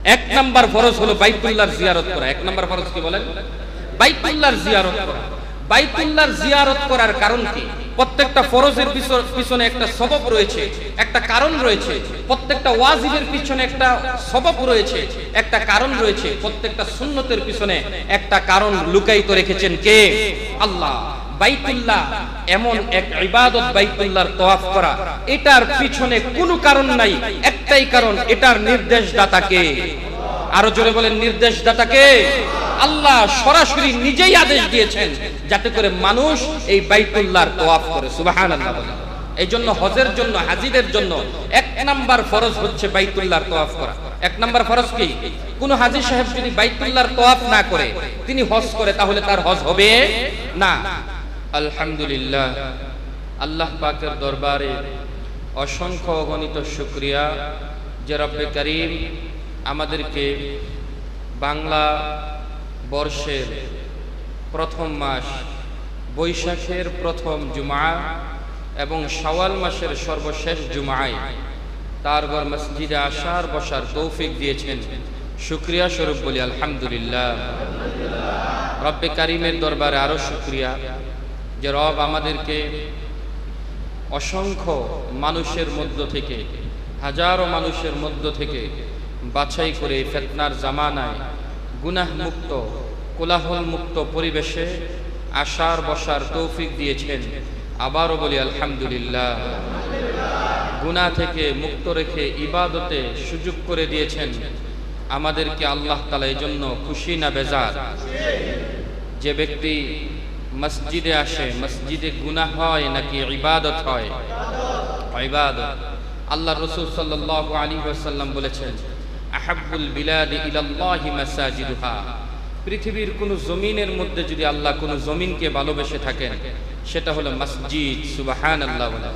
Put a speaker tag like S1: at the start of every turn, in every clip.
S1: এক নাম্বার ফরজ হলো বাইতুল্লাহর জিয়ারত করা। এক নাম্বার ফরজ কি বলেন? বাইতুল্লাহর জিয়ারত করা। বাইতুল্লাহর জিয়ারত করার কারণ কি? প্রত্যেকটা ফরজের পিছনে একটা সবব রয়েছে, একটা কারণ রয়েছে। প্রত্যেকটা ওয়াজিবের পিছনে একটা সবব রয়েছে, একটা কারণ রয়েছে। প্রত্যেকটা সুন্নতের পিছনে একটা কারণ লুকায়িত রেখেছেন কে? আল্লাহ। বাইতুল্লাহ এমন এক ইবাদত, বাইতুল্লাহর তওয়াফ করা, এটার পিছনে কোনো কারণ নাই, একটাই কারণ, এটার নির্দেশদাতা কে? আরো জোরে বলেন, নির্দেশদাতা কে? আল্লাহ সরাসরি নিজেই আদেশ দিয়েছেন যাতে করে মানুষ এই বাইতুল্লাহর তওয়াফ করে। সুবহানাল্লাহ বলেন। এই জন্য হজের জন্য, হাজিদের জন্য এক নাম্বার ফরজ হচ্ছে বাইতুল্লাহর তওয়াফ করা। এক নাম্বার ফরজ কি? কোন হাজী সাহেব যদি বাইতুল্লাহর তওয়াফ না করে, তিনি হজ করে, তাহলে তার হজ হবে না। আলহামদুলিল্লাহ, আল্লাহ পাকের দরবারে অসংখ্য অগণিত শুকরিয়া যে রব্বে করিম আমাদেরকে বাংলা বর্ষের প্রথম মাস বৈশাখের প্রথম জুমা এবং শাওয়াল মাসের সর্বশেষ জুমায় তার ঘর মসজিদে আসার বসার তৌফিক দিয়েছেন। শুকরিয়া স্বরূপ বলি আলহামদুলিল্লাহ। রব্বে করিমের দরবারে আরো শুকরিয়া যে রব আমাদেরকে অসংখ্য মানুষের মধ্য থেকে, হাজারো মানুষের মধ্য থেকে বাছাই করে ফিতনার জামানায় গুনাহ মুক্ত, কোলাহল মুক্ত পরিবেশে আসার বসার তৌফিক দিয়েছেন। আবারও বলি আলহামদুলিল্লাহ। গুনাহ থেকে মুক্ত রেখে ইবাদতে সুযোগ করে দিয়েছেন আমাদেরকে আল্লাহ তাআলা। এই জন্য খুশি না বেজার? যে ব্যক্তি মসজিদে আসে, মসজিদে গুনাহ হয় নাকি ইবাদত হয়? ইবাদত। আল্লাহ রাসূল সাল্লাল্লাহু আলাইহি ওয়াসাল্লাম বলেছেন, আহাব্বুল বিলাদি ইলাল্লাহি মাসাজিদুহা। পৃথিবীর কোন জমিনের মধ্যে যদি আল্লাহ কোন জমিনকে ভালোবেসে থাকেন, সেটা হলো মসজিদ। সুবহানাল্লাহ বলেন।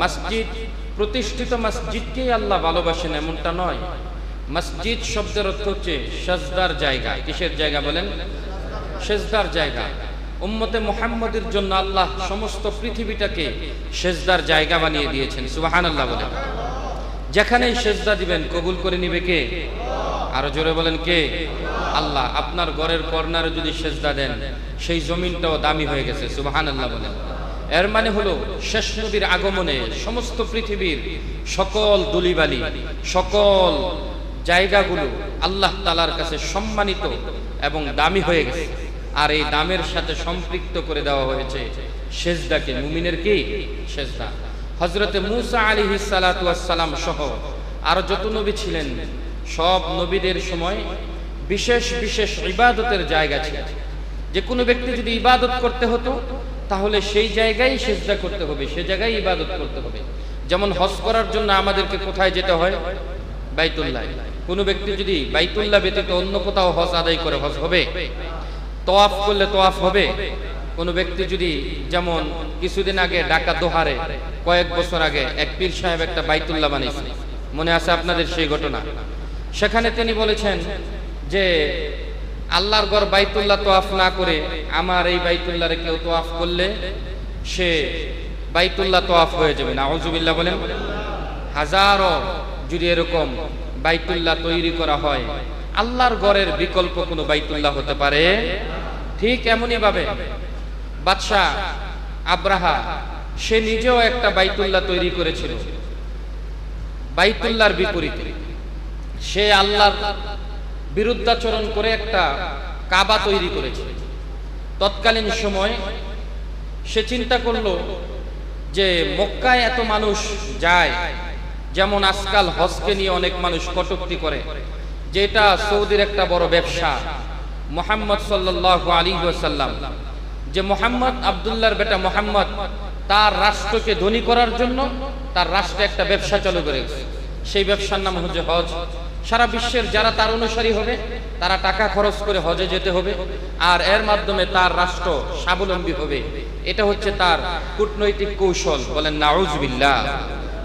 S1: মসজিদ, প্রতিষ্ঠিত মসজিদকেই আল্লাহ ভালোবাসেন এমনটা নয়। মসজিদ শব্দের অর্থ হচ্ছে সেজদার জায়গা। কিসের জায়গা বলেন? সেজদার জায়গা। উম্মতে মুহাম্মাদের জন্য আল্লাহ সমস্ত পৃথিবীটাকে সেজদার জায়গা বানিয়ে দিয়েছেন। সুবহানাল্লাহ বলেন। যেখানেই সেজদা দিবেন কবুল করে নিবে কে? আরো জোরে বলেন কে? আল্লাহ। আপনার ঘরের কর্নারে যদি সেজদা দেন, সেই জমিনটাও দামি হয়ে গেছে। সুবহানাল্লাহ বলেন। এর মানে হলো শেষ নবীর আগমনে সমস্ত পৃথিবীর সকল দুলিবালি, সকল জায়গাগুলো আল্লাহ তাআলার কাছে সম্মানিত এবং দামি হয়ে গেছে। আর এই দামের সাথে সম্পৃক্ত করে দেওয়া হয়েছে সেজদাকে। মুমিনের কি? সেজদা। হযরতে মূসা আলাইহিস সালাতু ওয়াস সালাম সহ আর যত নবী ছিলেন, সব নবীদের সময় বিশেষ বিশেষ ইবাদতের জায়গা ছিল। যে কোনো ব্যক্তি যদি ইবাদত করতে হতো, তাহলে সেই জায়গায় সেজদা করতে হবে, সেই জায়গায় ইবাদত করতে হবে। যেমন হজ করার জন্য আমাদেরকে কোথায় যেতে হয়? বাইতুল্লাহ। কোনো ব্যক্তি যদি বাইতুল্লাহ ব্যতীত অন্য কোথাও হজ আদায় করে, হজ হবে? তওয়াফ করলে তওয়াফ হবে? কোনো ব্যক্তি যদি, যেমন কিছুদিন আগে ঢাকা দোহারে কয়েক বছর আগে এক পীর সাহেব একটা বাইতুল্লাহ বানিয়েছেন, মনে আছে আপনাদের সেই ঘটনা? সেখানে তিনি বলেছেন যে আল্লাহর ঘর বাইতুল্লাহ তওয়াফ না করে আমার এই বাইতুল্লাহরে কেউ তওয়াফ করলে সে বাইতুল্লাহ তওয়াফ হয়ে যাবে। নাউজুবিল্লাহ বলেন। হাজারো যদি এরকম বাইতুল্লাহ তৈরি করা হয়, আল্লাহর ঘরের বিকল্প কোনো বাইতুল্লাহ হতে পারে? ঠিক এমনই ভাবে বাদশাহ আব্রাহা, সে নিজেও একটা বাইতুল্লাহ তৈরি করেছিল বাইতুল্লাহর বিপরীতে। সে আল্লাহর বিরুদ্ধাচরণ করে একটা কাবা তৈরি করেছে। তৎকালীন সময় সে চিন্তা করলো যে মক্কায় এত মানুষ যায়, যেমন আজকাল হজকে নিয়ে অনেক মানুষ কটূক্তি করে যে এটা সৌদির একটা বড় ব্যবসা। মুহাম্মদ সাল্লাল্লাহু আলাইহি ওয়াসাল্লাম, যে মুহাম্মদ আব্দুল্লাহর বেটা মুহাম্মদ, তার রাষ্ট্রকে ধনী করার জন্য তার রাষ্ট্রে একটা ব্যবসা চালু করে গেছে। সেই ব্যবসার নাম হচ্ছে হজ। সারা বিশ্বের যারা তার অনুসারী হবে, তারা টাকা খরচ করে হজে যেতে হবে, আর এর মাধ্যমে তার রাষ্ট্র স্বাবলম্বী হবে। এটা হচ্ছে তার কূটনৈতিক কৌশল। বলেন নাউজুবিল্লাহ।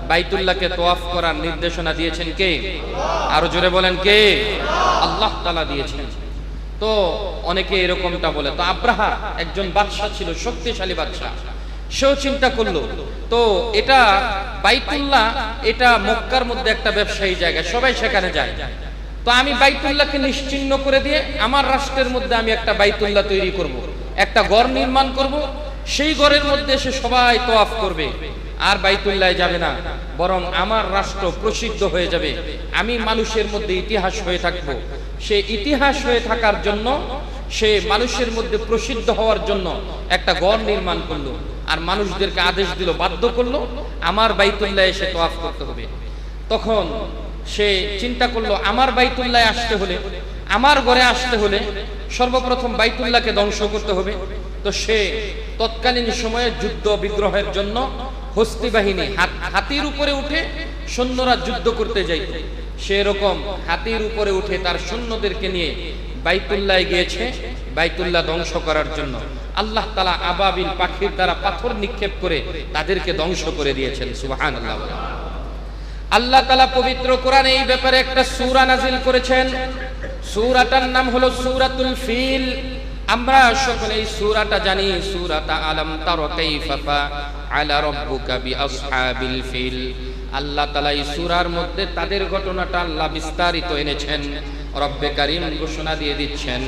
S1: বাইতুল্লাহকে তওয়াফ করার নির্দেশনা দিয়েছেন কে? আরো জোরে বলেন কে? আল্লাহ তাআলা দিয়েছেন। তো অনেকে এরকমটা বলে। তো আব্রাহা একজন বাদশা ছিল, শক্তিশালী বাদশা। সেও চিন্তা করলো, তো এটা বাইতুল্লাহ, এটা মক্কার মধ্যে একটা ব্যবসায়ী জায়গা, সবাই সেখানে যায়। তো আমি বাইতুল্লাহকে নিশ্চিহ্ন করে দিয়ে আমার রাষ্ট্রের মধ্যে আমি একটা বাইতুল্লাহ তৈরি করব, একটা ঘর নির্মাণ করব, সেই ঘরের মধ্যে এসে সবাই তওয়াফ করবে, আর বাইতুল্লাহে যাবে না, বরং আমার রাষ্ট্র প্রসিদ্ধ হয়ে যাবে, আমি মানুষের মধ্যে ইতিহাস হয়ে থাকব। সে ইতিহাস হয়ে থাকার জন্য, সে মানুষের মধ্যে প্রসিদ্ধ হওয়ার জন্য একটা ঘর নির্মাণ করলো, আর মানুষদেরকে আদেশ দিল, বাধ্য করলো আমার বাইতুল্লাহে এসে তওয়াফ করতে হবে। তখন সে চিন্তা করলো আমার বাইতুল্লাহে আসতে হলে, আমার ঘরে আসতে হলে সর্বপ্রথম বাইতুল্লাহকে ধ্বংস করতে হবে। তো সে তৎকালীন সময়ে যুদ্ধ বিগ্রহের জন্য হস্তি বাহিনী, হাতির উপরে উঠে সৈন্যরা যুদ্ধ করতে যাইত, সেরকম হাতির উপরে উঠে তার সৈন্যদেরকে নিয়ে বাইতুল্লাহে গিয়েছে বাইতুল্লাহ ধ্বংস করার জন্য। আল্লাহ তাআলা আবাবিল পাখির দ্বারা পাথর নিক্ষেপ করে তাদেরকে ধ্বংস করে দিয়েছেন। সুবহানাল্লাহ। আল্লাহ তাআলা পবিত্র কোরআনে এই ব্যাপারে একটা সূরা নাযিল করেছেন। সূরাটার নাম হলো সূরাতুল ফিল। আমরা সকলে এই সূরাটা জানি, সূরাতা আলাম তারা কাইফা ফাআলা রাব্বুকা বিআসহাবিল ফিল। আল্লাহ তাআলা এই সূরার মধ্যে তাদের ঘটনাটা আল্লাহ বিস্তারিত এনেছেন। রব্বে কারীম ঘোষণা দিয়ে দিচ্ছেন,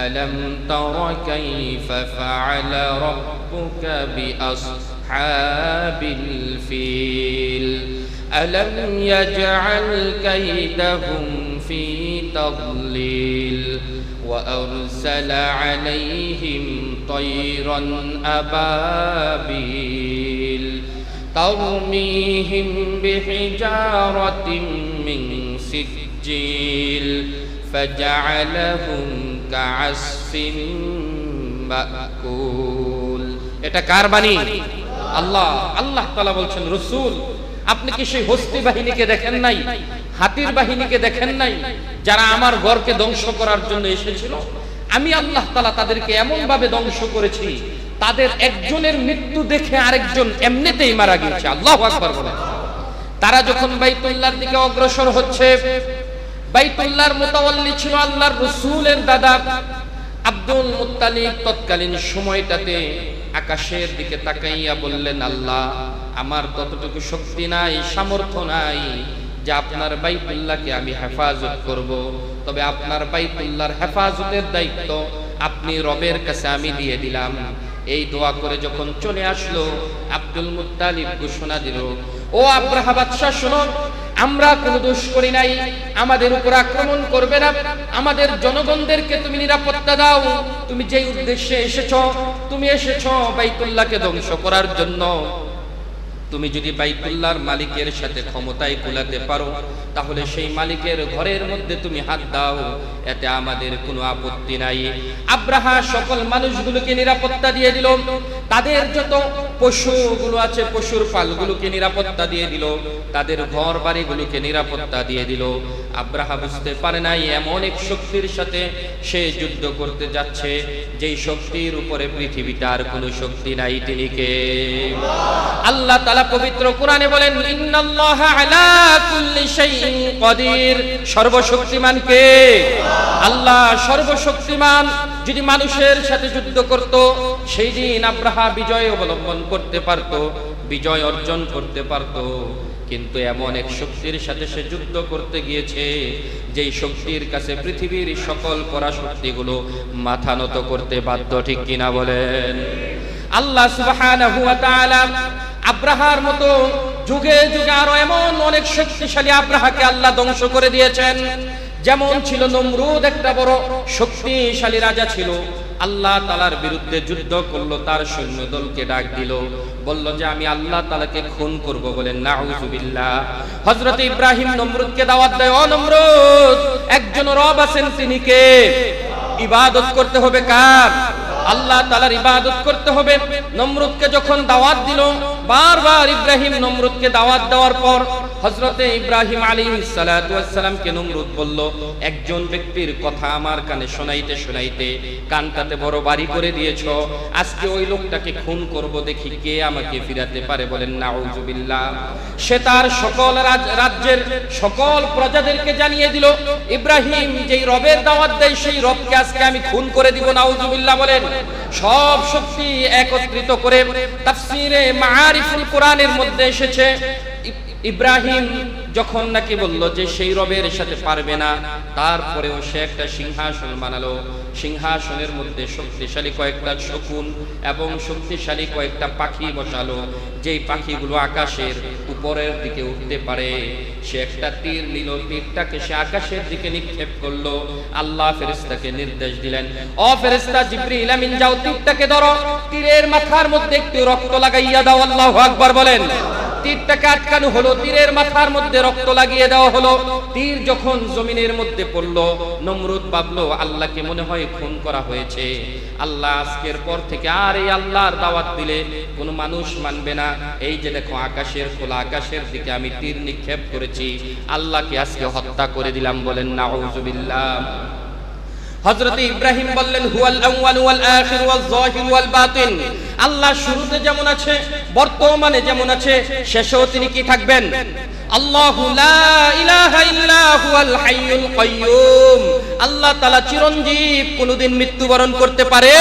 S1: আলাম তারা কাইফা ফাআলা রাব্বুকা বিআসহাবিল ফিল ألم يجعل كيدهم في تضليل وأرسل عليهم طيرا أبابيل ترميهم بحجارة من سجيل فجعلهم كعصف مأكول। এটা কার বাণী? আল্লাহ। আল্লাহ তাআলা বলছেন, রাসূল আপনি কি সেই হস্তি বাহিনীকে দেখেন নাই, হাতির বাহিনীকে দেখেন নাই, যারা আমার ঘরকে ধ্বংস করার জন্য এসেছিল? আমি আল্লাহ তাআলা তাদেরকে এমন ভাবে ধ্বংস করেছি, তাদের একজনের মৃত্যু দেখে আরেকজন এমনিতেই মারা গিয়েছে। আল্লাহু আকবার বলেন। তারা যখন বাইতুল্লাহর দিকে অগ্রসর হচ্ছে, বাইতুল্লাহর মুতাওয়াল্লি ছিল আল্লাহর রাসূলের দাদা আব্দুল মুত্তালিব। তৎকালীন সময়টাতে আকাশের দিকে তাকাইয়া বললেন, আল্লাহ আমার ততটুকু শক্তি নাই, সামর্থ্য নাই যে আপনার বাইতুল্লাহকে আমি হেফাজত করব, তবে আপনার বাইতুল্লাহর হেফাজতের দায়িত্ব আপনি রবের কাছে আমি দিয়ে দিলাম। এই দোয়া করে যখন চলে আসলো, আব্দুল মুত্তালিব ঘোষণা দিল, ও আব্রাহা বাদশা শোনো, আমরা কোনো দোষ করি নাই, আমাদের উপর আক্রমণ করবে না, আমাদের জনগণদেরকে তুমি নিরাপত্তা দাও। তুমি যেই উদ্দেশ্যে এসেছো, তুমি এসেছো বাইতুল্লাহকে ধ্বংস করার জন্য। তুমি যদি বাইতুল্লাহর মালিকের সাথে ক্ষমতায় কুলাতে পারো, তাহলে সেই মালিকের ঘরের মধ্যে তুমি হাত দাও, এতে আমাদের কোনো আপত্তি নাই। আব্রাহা সকল মানুষগুলোকে নিরাপত্তা দিয়ে দিল, তাদের যত পশুগুলো আছে পশুর পালগুলোকে নিরাপত্তা দিয়ে দিল, তাদের ঘর বাড়িগুলোকে নিরাপত্তা দিয়ে দিল। আব্রাহা বুঝতে পারে নাই এমন এক শক্তির সাথে সে যুদ্ধ করতে যাচ্ছে, যেই শক্তির উপরে পৃথিবীতে আর কোনো শক্তি নাই। তিনি কে? আল্লাহ তাআলা পবিত্র কোরআনে বলেন, ইন্নাল্লাহা আলা কুল্লি শাইইন কাদির। সর্বশক্তিমান কে? আল্লাহ সর্বশক্তিমান। যদি মানুষের সাথে যুদ্ধ করত, সেই দিন আব্রাহা বিজয় অবলম্বন করতে পারত, বিজয় অর্জন করতে পারত। কিন্তু এমন এক শক্তির সাথে সে যুদ্ধ করতে গিয়েছে, যেই শক্তির কাছে পৃথিবীর সকল পরাশক্তিগুলো মাথা নত করতে বাধ্য। ঠিক কিনা বলেন? আল্লাহ সুবহানাহু ওয়া তাআলা আব্রাহার মতো যুগে যুগে আরো এমন অনেক শক্তিশালী আব্রাহাকে আল্লাহ ধ্বংস করে দিয়েছেন। যেমন ছিল নমরুদ, একটা বড় শক্তিশালী রাজা ছিল, আল্লাহ তাআলার বিরুদ্ধে যুদ্ধ করলো, তার সৈন্যদলকে ডাক দিল, বলল যে আমি আল্লাহ তাআলাকে খুন করব। বলেন নাউযুবিল্লাহ। হযরত ইব্রাহিম নমরুদকে দাওয়াত দেয়, ও নমরুদ, একজন রব আছেন, তিনি কে? ইবাদত করতে হবে কার? আল্লাহ তাআলার ইবাদত করতে হবে। নমরুদকে যখন দাওয়াত দিল, বারবার ইব্রাহিম নমরুদকে দাওয়াত দেওয়ার পর হযরতে ইব্রাহিম আলাইহিস সালাতু ওয়াস সালামকে নমরুদ বলল, একজন ব্যক্তির কথা আমার কানে শোনাইতে শোনাইতে কানটাতে বড় বাড়ি করে দিয়েছো, আজকে ওই লোকটাকে খুন করব, দেখি কে আমাকে ফিরাতে পারে। বলেন নাউযুবিল্লাহ। সে তার সকল রাজ্যের সকল প্রজাদেরকে জানিয়ে দিল, ইব্রাহিম যেই রবের দাওয়াত দেয় সেই রবকে আজকে আমি খুন করে দিব। নাউযুবিল্লাহ বলেন। সব শক্তি একত্রিত করে তাফসীরে মাআরিফুল কোরআনের মধ্যে এসেছে, ইব্রাহিম যখন নাকি বলল যে সেই রবের সাথে পারবে না, তারপরেও সে একটা সিংহাসন বানালো। সিংহাসনের মধ্যে শক্তিশালী কয়েকটা শকুন এবং শক্তিশালী কয়েকটা পাখি বসালো, যেই পাখিগুলো আকাশের উপরের দিকে উঠতে পারে। সে একটা তীর নিল, তীরটাকে সে আকাশের দিকে নিক্ষেপ করলো। আল্লাহ ফেরেশতাকে নির্দেশ দিলেন, ও ফেরেশতা জিবরিল আমিন, যাও তীরটাকে ধরো, তীরের মাথার মধ্যে একটু রক্ত লাগাইয়া দাও। আল্লাহু আকবার বলেন। তীরটাকে আটকানো হলো, তীরের মাথার মধ্যে রক্ত লাগিয়ে দেওয়া হলো। তীর যখন জমিনের মধ্যে পড়লো, নমরুদ ভাবলো আল্লাহকে মনে হয় খুন করা হয়েছে। আল্লাহ আজকের পর থেকে আর এই আল্লাহর দাওয়াত দিলে কোনো মানুষ মানবে না। এই যে দেখো আকাশের খোলা আকাশের দিকে আমি তীর নিক্ষেপ করেছি, আল্লাহকে আজকে হত্যা করে দিলাম। বলেন নাউযুবিল্লাহ। হযরত ইব্রাহিম বললেন হুয়াল আউয়াল ওয়াল আখির ওয়াল যাহির ওয়াল বাতিন। আল্লাহ শুরুতে যেমন আছে, বর্তমানে যেমন আছে, শেষেও তিনি কি থাকবেন? আল্লাহু লা ইলাহা ইল্লা হুয়াল হাইয়ুল কাইয়্যুম। আল্লাহ তাআলা চিরঞ্জীব, কোনদিন মৃত্যুবরণ করতে পারে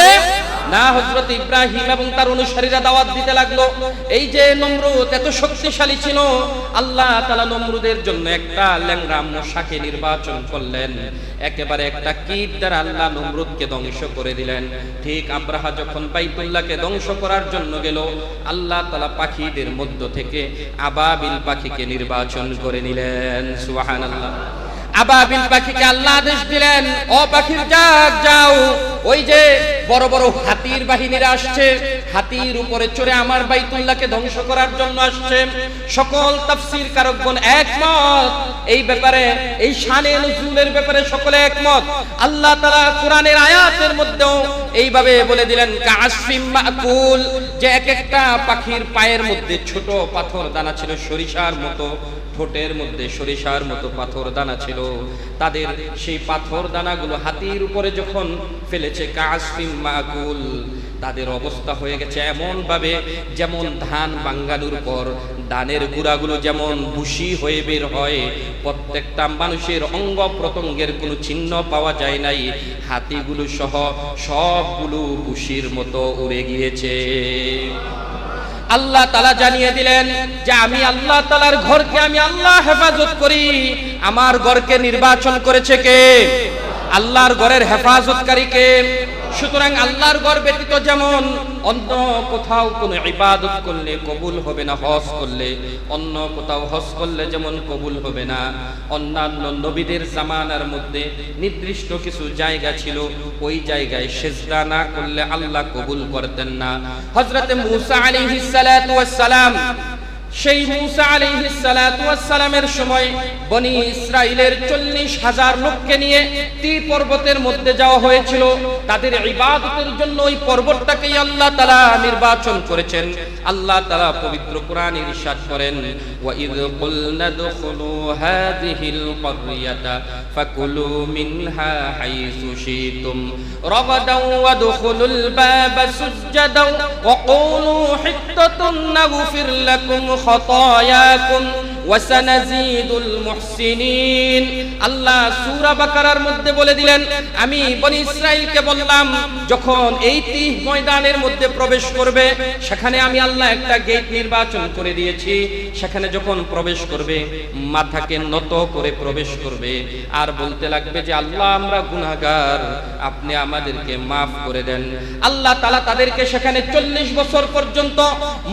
S1: না। হযরত ইব্রাহিম এবং তার অনুসারীরা দাওয়াত দিতে লাগলো। এই যে নমরুদ এত শক্তিশালী ছিল, আল্লাহ তাআলা নমরুদের জন্য একটা ল্যাংড়া মশাকে নির্বাচন করলেন। একেবারে একটা কীট দ্বারা আল্লাহ নমরুদকে ধ্বংস করে দিলেন। ঠিক আব্রাহা যখন বাইতুল্লাহকে ধ্বংস করার জন্য গেল, আল্লাহ তাআলা পাখিদের মধ্য থেকে আবাবিল পাখিকে নির্বাচন করে নিলেন। সুবহানাল্লাহ। আবাবিল পাখিকে আল্লাহ আদেশ দিলেন, ও পাখির জাত যাও, ওই যে বড় বড় হাতির বাহিনীরা আসছে, হাতির উপরে চড়ে আমার বাইতুল্লাহকে ধ্বংস করার জন্য আসছে। সকল তাফসীর কারকগণ একমত এই ব্যাপারে, এই শানে নুজুলের ব্যাপারে সকলে একমত। আল্লাহ তাআলা কোরআনের আয়াতের মধ্যেও এইভাবে বলে দিলেন কাসফিম মাকুল, যে এক একটা পাখির পায়ের মধ্যে ছোট পাথর দানা ছিল, সরিষার মতো, ঠোঁটের মধ্যে সরিষার মতো পাথর দানা ছিল। তাদের সেই পাথর দানাগুলো হাতির উপরে যখন ফেলেছে, কাসফিম মাকুল, তাদের অবস্থা হয়ে গেছে এমন ভাবে যেমন ধান বাঙ্গালুর পর ধানের গুঁড়াগুলো যেমন ভুসি হয়ে বের হয়, প্রত্যেকটা মানুষের অঙ্গ প্রত্যঙ্গের কোনো চিহ্ন পাওয়া যায় নাই। হাতিগুলো সহ সবগুলো ভুসির মতো উড়ে গিয়েছে। আল্লাহ তাআলা জানিয়ে দিলেন যে আমি আল্লাহ তাআলার ঘরকে আমি আল্লাহ হেফাজত করি। আমার ঘরকে নির্বাচন করেছে কে? আল্লাহর ঘরের হেফাজতকারী কে? সুতরাং আল্লাহর ঘর ব্যতীত যেমন অন্য কোথাও কোনো ইবাদত করলে কবুল হবে না, হজ করলে, অন্য কোথাও হজ করলে যেমন কবুল হবে না, অন্যান্য নবীদের জামানার মধ্যে নির্দিষ্ট কিছু জায়গা ছিল, ওই জায়গায় সিজদা না করলে আল্লাহ কবুল করতেন না। হযরতে মূসা আলাইহিস সালাতু ওয়াস সালাম, সেই মূসা আলাইহিস সালাতু ওয়াস সালামের সময় বনি ইসরাইলের 40,000 লোককে নিয়ে তীর পর্বতের মধ্যে যাওয়া হয়েছিল। তাদের ইবাদতের জন্য ওই পর্বতটাকেই আল্লাহ তাআলা নির্বাচন করেছেন। আল্লাহ তাআলা পবিত্র কোরআনে ইরশাদ করেন, ওয়া ইয কুলনা দুখুলু হাযিহিল ক্বরিয়াতা ফাকুলু মিনহা হাইসু শিতুম রাগাদাও ওয়া দুখুলুল বাবা সুজদাও ওয়া কুলু হিত্তাতুন নাগফির লাকুম খাতায়াকুম ওয়া সানাজিদুল মুহসিনিন। আল্লাহ সূরা বাকারার মধ্যে বলে দিলেন, আমি বনি ইসরাইলকে বললাম যখন এই তীহ ময়দানের মধ্যে প্রবেশ করবে, সেখানে আমি আল্লাহ একটা গেট নির্বাচন করে দিয়েছি। সেখানে যখন প্রবেশ করবে মাথাকে নত করে প্রবেশ করবে আর বলতে লাগবে যে আল্লাহ আমরা গুনাহগার, আপনি আমাদেরকে মাফ করে দেন। আল্লাহ তাআলা তাদেরকে সেখানে 40 বছর পর্যন্ত,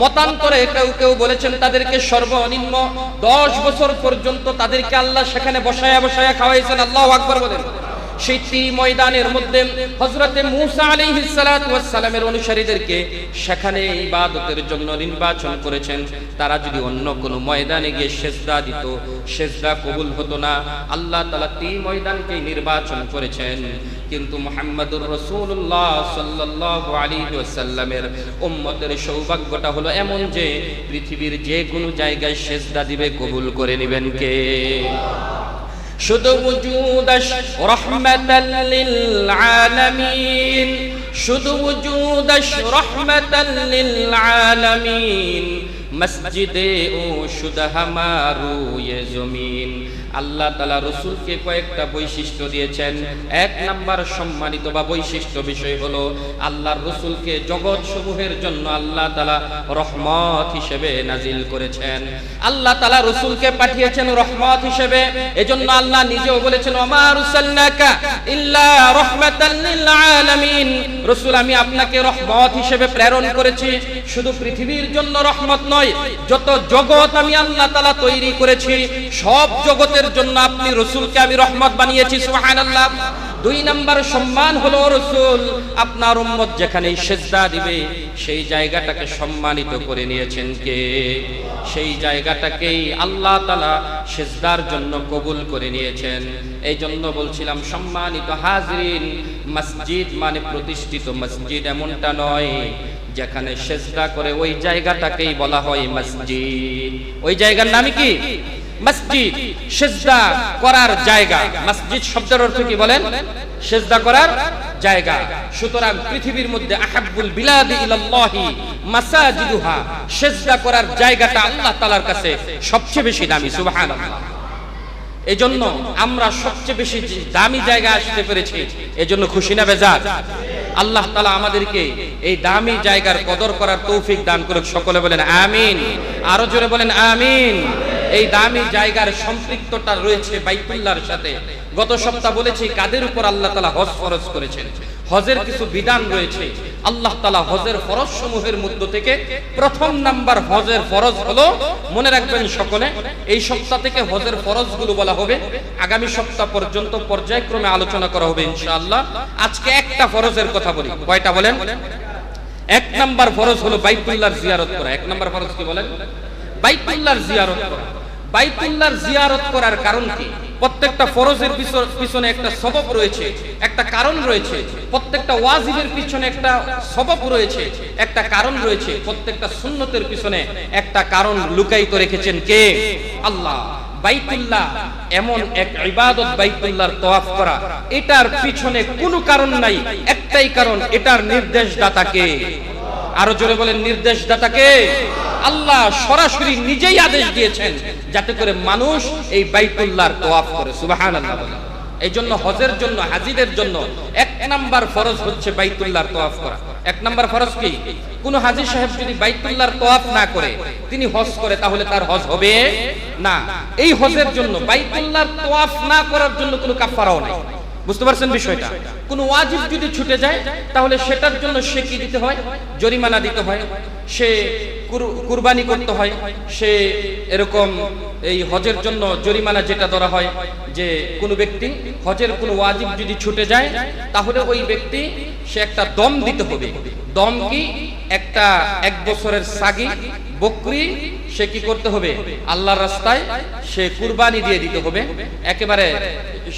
S1: মতান্তরে কেউ কেউ বলেছেন তাদেরকে সর্বনিম্ন 10 বছর পর্যন্ত তাদেরকে আল্লাহ সেখানে বসায়া বসায়া খাওয়াইছেন। আল্লাহু আকবার বলেন। সেই তীর ময়দানের মধ্যে হযরতে মূসা আলাইহিস সালাতু ওয়াস সালামের অনুসারীদেরকে সেখানে ইবাদতের জন্য নির্বাচন করেছেন। তারা যদি অন্য কোনো ময়দানে গিয়ে সিজদা দিত, সিজদা কবুল হতো না। আল্লাহ তাআলা তীর ময়দানকে নির্বাচন করেছেন। কিন্তু মুহাম্মদুর রাসূলুল্লাহ সাল্লাল্লাহু আলাইহি ওয়াসাল্লামের উম্মতের সৌভাগ্যটা হলো এমন যে পৃথিবীর যে কোনো জায়গায় সিজদা দিবে কবুল করে নেবেন কে? শুধু ওজুদাশ রাহমাতাল লিল আলামিন, শুধু ওজুদাশ রাহমাতাল লিল আলামিন, মসজিদে ও শুদা হামারু ইয়ে জমিন। আল্লাহ তাআলা রাসূলকে কয়েকটা বৈশিষ্ট্য দিয়েছেন। এক নাম্বার সম্মানিত বা বৈশিষ্ট্য বিষয় হলো আল্লাহর রাসূলকে জগৎ সমূহের জন্য আল্লাহ তাআলা রহমত হিসেবে নাজিল করেছেন। আল্লাহ তাআলা রাসূলকে পাঠিয়েছেন রহমত হিসেবে। এজন্য আল্লাহ নিজেও বলেছেন ওমা আরসালনাকা ইল্লা রাহমাতাল লিল আলামিন। রাসূল আমি আপনাকে রহমত হিসেবে প্রেরণ করেছি। শুধু পৃথিবীর জন্য রহমত নয়, যত জগৎ আমি আল্লাহ তাআলা তৈরি করেছি সব জগতের জন্য আপনি রাসূলকে আমি রহমত বানিয়েছি। সুবহানাল্লাহ। দুই নাম্বার সম্মান হলো রাসূল আপনার উম্মত যেখানে সিজদা দিবে সেই জায়গাটাকে সম্মানিত করে নিয়েছেন কে? সেই জায়গাটাকেই আল্লাহ তাআলা সিজদার জন্য কবুল করে নিয়েছেন। এই জন্য বলছিলাম সম্মানিত হাজিরিন, মসজিদ মানে প্রতিষ্ঠিত মসজিদ এমনটা নয়, যেখানে সিজদা করে ওই জায়গাটাকেই বলা হয় মসজিদ। ওই জায়গার নাম কি? মসজিদ। সিজদা করার জায়গা। মসজিদ শব্দের অর্থ কি বলেন? সিজদা করার জায়গা। সুতরাং পৃথিবীর মধ্যে আহাব্বুল বিলাদি ইলাল্লাহি মাসাজিদুহা, সিজদা করার জায়গাটা আল্লাহ তাআলার কাছে সবচেয়ে বেশি দামি। সুবহানাল্লাহ। এজন্য আমরা সবচেয়ে বেশি দামি জায়গায় আসতে পেরেছি, এজন্য খুশি না বেজার? আল্লাহ তাআলা আমাদেরকে এই দামি জায়গার কদর করার তৌফিক দান করুক। সকলে বলেন আমিন। আরো জোরে বলেন আমিন। এই দামি জায়গার সম্পৃক্ততা রয়েছে বাইতুল্লাহর সাথে। গত সপ্তাহ বলেছি কাদের উপর আল্লাহ তাআলা হজ ফরজ করেছেন। হজের কিছু বিধান রয়েছে। আল্লাহ তাআলা হজের ফরজ সমূহের মধ্য থেকে প্রথম নাম্বার হজের ফরজ হলো, মনে রাখবেন সকলে, এই সপ্তাহ থেকে হজের ফরজগুলো বলা হবে, আগামী সপ্তাহ পর্যন্ত পর্যায়ক্রমে আলোচনা করা হবে ইনশাআল্লাহ। আজকে একটা ফরজের কথা বলি। কয়টা বলেন? এক নাম্বার ফরজ হলো বাইতুল্লাহর জিয়ারত করা। এক নাম্বার ফরজ কি বলেন? বাইতুল্লাহর জিয়ারত করা। বাইতুল্লাহর জিয়ারত করার কারণ কি? প্রত্যেকটা ফরজের পিছনে একটা সবব রয়েছে, একটা কারণ রয়েছে। প্রত্যেকটা ওয়াজিবের পিছনে একটা সবব রয়েছে, একটা কারণ রয়েছে। প্রত্যেকটা সুন্নতের পিছনে একটা কারণ লুকায়িত রেখেছেন কে? আল্লাহ। বাইতুল্লাহ এমন এক ইবাদত, বাইতুল্লাহর তওয়াফ করা, এটার পিছনে কোনো কারণ নাই, একটাই কারণ, এটার নির্দেশদাতা কে? আরো জোরে বলেন নির্দেশদাতা কে? আল্লাহ সরাসরি নিজেই আদেশ দিয়েছেন যাতে করে মানুষ এই বাইতুল্লাহর তওয়াফ করে। সুবহানাল্লাহ। এই জন্য হজের জন্য, হাজিদের জন্য এক নাম্বার ফরজ হচ্ছে বাইতুল্লাহর তওয়াফ করা। এক নাম্বার ফরজ কি? কোন হাজী সাহেব যদি বাইতুল্লাহর তওয়াফ না করে তিনি হজ করে, তাহলে তার হজ হবে না। এই হজের জন্য বাইতুল্লাহর তওয়াফ না করার জন্য কোনো কাফারাও নাই। বুঝতে পারছেন বিষয়টা? কোন ওয়াজিব যদি ছুটে যায় তাহলে সেটার জন্য সে কি দিতে হয়? জরিমানা দিতে হয়, সে কুরবানি করতে হয়, সে এরকম এই হজের জন্য জরিমানা যেটা ধরা হয় যে কোন ব্যক্তি হজের কোন ওয়াজিব যদি ছুটে যায় তাহলে ওই ব্যক্তি সে একটা দম দিতে হবে। দম কি? একটা 1 বছরের সাগি বকরি সে কি করতে হবে? আল্লাহর রাস্তায় সে কুরবানি দিয়ে দিতে হবে। একেবারে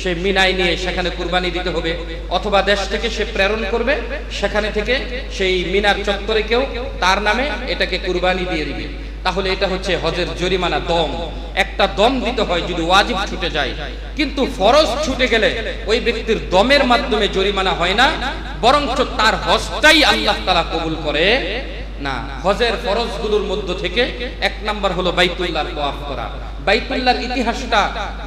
S1: সে মিনায় নিয়ে সেখানে কুরবানি দিতে হবে, অথবা দেশ থেকে সে প্রেরণ করবে, সেখানে থেকে সেই মিনার চত্বরে কেউ তার নামে এটাকে কুরবানি দিয়ে দিবে। তাহলে এটা হচ্ছে হজের জরিমানা, দম। একটা দম দিতে হয় যদি ওয়াজিব ছুটে যায়। কিন্তু ফরজ ছুটে গেলে ওই ব্যক্তির দমের মাধ্যমে জরিমানা হয় না, বরঞ্চ তার হজটাই আল্লাহ তাআলা কবুল করে না। হজের ফরজগুলোর মধ্য থেকে এক নাম্বার হলো বাইতুল্লাহর তওয়াফ করা। বাইতুল্লাহর ইতিহাসটা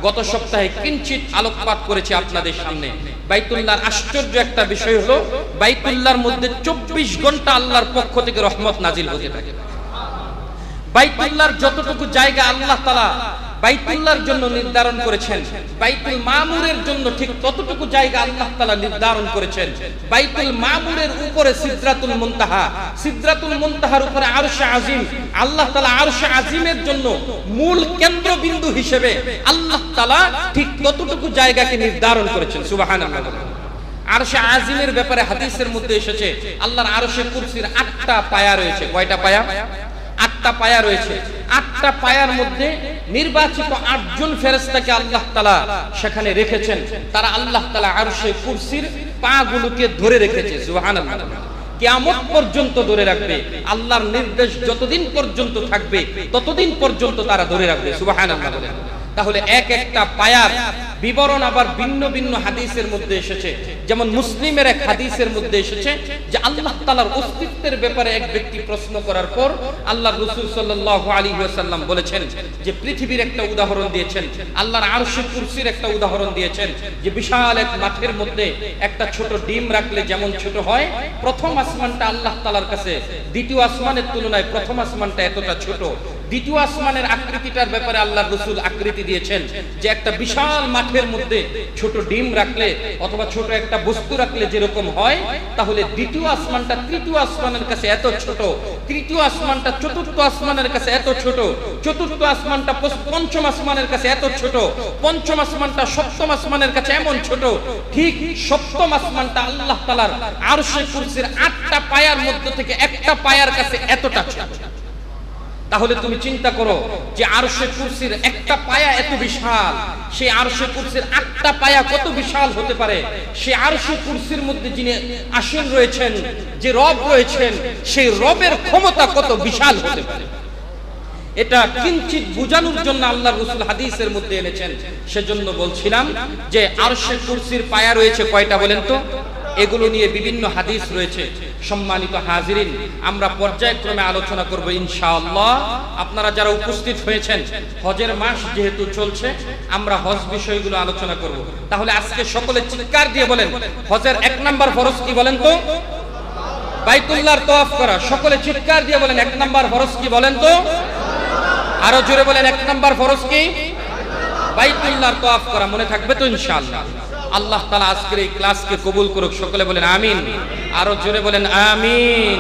S1: গত সপ্তাহে কিঞ্চিত আলোকপাত করেছি আপনাদের সামনে। বাইতুল্লাহর আশ্চর্য একটা বিষয় হলো বাইতুল্লাহর মধ্যে 24 ঘন্টা আল্লাহর পক্ষ থেকে রহমত নাজিল হতে থাকে। বাইতুল্লাহর যতটুকু জায়গা আল্লাহ তাআলা বাইতুল্লাহর জন্য নির্ধারণ করেছেন, বাইতুল মামুরের জন্য ঠিক ততটুকু জায়গা আল্লাহ তাআলা নির্ধারণ করেছেন। বাইতুল মামুরের উপরে সিদরাতুল মুনতাহা, সিদরাতুল মুনতাহার উপরে আরশে আজিম। আল্লাহ তাআলা আরশে আজিমের জন্য মূল কেন্দ্রবিন্দু হিসেবে আল্লাহ তাআলা ঠিক ততটুকু জায়গাকে নির্ধারণ করেছেন। সুবহানাল্লাহ। আরশে আজিমের ব্যাপারে হাদিসের মধ্যে এসেছে আল্লাহর আরশে কুরসির 8টা পায়া রয়েছে। কয়টা পায়া? 8টা পায়া রয়েছে। 8টা পায়ার মধ্যে নির্বাচিত 8 জন ফেরেশতাকে আল্লাহ তাআলা সেখানে রেখেছেন। তারা আল্লাহ তাআলা আরশে কুরসির পাগুলোকে ধরে রেখেছে। সুবহানাল্লাহ। কিয়ামত পর্যন্ত ধরে রাখবে। আল্লাহর নির্দেশ যতদিন পর্যন্ত থাকবে ততদিন পর্যন্ত তারা ধরে রাখবে। সুবহানাল্লাহ। তাহলে এক একটা পায়ার বিবরণ আবার ভিন্ন ভিন্ন হাদিসের মধ্যে এসেছে। যেমন মুসলিমের এক হাদিসের মধ্যে এসেছে যে আল্লাহ তাআলার অস্তিত্বের ব্যাপারে এক ব্যক্তি প্রশ্ন করার পর আল্লাহ রাসূল সাল্লাল্লাহু আলাইহি ওয়াসাল্লাম বলেছেন যে পৃথিবীর একটা উদাহরণ দিয়েছেন, আল্লাহর আরশে কুরসির একটা উদাহরণ দিয়েছেন যে বিশাল এক মাঠের মধ্যে একটা ছোট ডিম রাখলে যেমন ছোট হয়, প্রথম আসমানটা আল্লাহ তাআলার কাছে দ্বিতীয় আসমানের তুলনায় প্রথম আসমানটা এতটা ছোট। দ্বিতীয় আসমানের আকৃতিটার ব্যাপারে আল্লাহর রাসূল আকৃতি দিয়েছেন যে একটা বিশাল মাঠের মধ্যে ছোট ডিম রাখলে অথবা ছোট একটা বস্তু রাখলে যেরকম হয়, তাহলে দ্বিতীয় আসমানটা তৃতীয় আসমানের কাছে এত ছোট, তৃতীয় আসমানটা চতুর্থ আসমানের কাছে এত ছোট, চতুর্থ আসমানটা পঞ্চম আসমানের কাছে এত ছোট, পঞ্চম আসমানটা সপ্তম আসমানের কাছে এমন ছোট, ঠিক সপ্তম আসমানটা আল্লাহ তাআলার আরশে কুরসির 8টা পায়ার মধ্যে থেকে একটা পায়ার কাছে এতটা ছোট। তাহলে তুমি চিন্তা করো যে আরশে কুরসির একটা পায়া এত বিশাল, সেই আরশে কুরসির 8টা পায়া কত বিশাল হতে পারে। সেই আরশে কুরসির মধ্যে যিনি আসীন রয়েছেন, যে রব রয়েছেন, সেই রবের ক্ষমতা কত বিশাল হতে পারে। এটা কিঞ্চিত বোঝানোর জন্য আল্লাহর রাসূল হাদিসের মধ্যে এনেছেন। সেজন্য বলছিলাম যে আরশে কুরসির পায়া রয়েছে কয়টা বলেন তো? এগুলো নিয়ে বিভিন্ন হাদিস রয়েছে। সম্মানিত হাজিরিন, আমরা পর্যায়ক্রমে আলোচনা করব ইনশাআল্লাহ। আপনারা যারা উপস্থিত হয়েছেন, হজের মাস যেহেতু চলছে, আমরা হজ বিষয়গুলো আলোচনা করব। তাহলে আজকে সকলে চিৎকার দিয়ে বলেন, হজের 1 নাম্বার ফরজ কি বলেন তো? বাইতুল্লাহর তওয়াফ করা। সকলে চিৎকার দিয়ে বলেন 1 নাম্বার ফরজ কি বলেন তো? আরো জোরে বলেন 1 নাম্বার ফরজ কি? বাইতুল্লাহর তওয়াফ করা। মনে থাকবে তো ইনশাআল্লাহ? আল্লাহ তাআলা আজকের এই ক্লাসকে কবুল করুক। সকলে বলেন আমিন। আরো জোরে বলেন আমিন।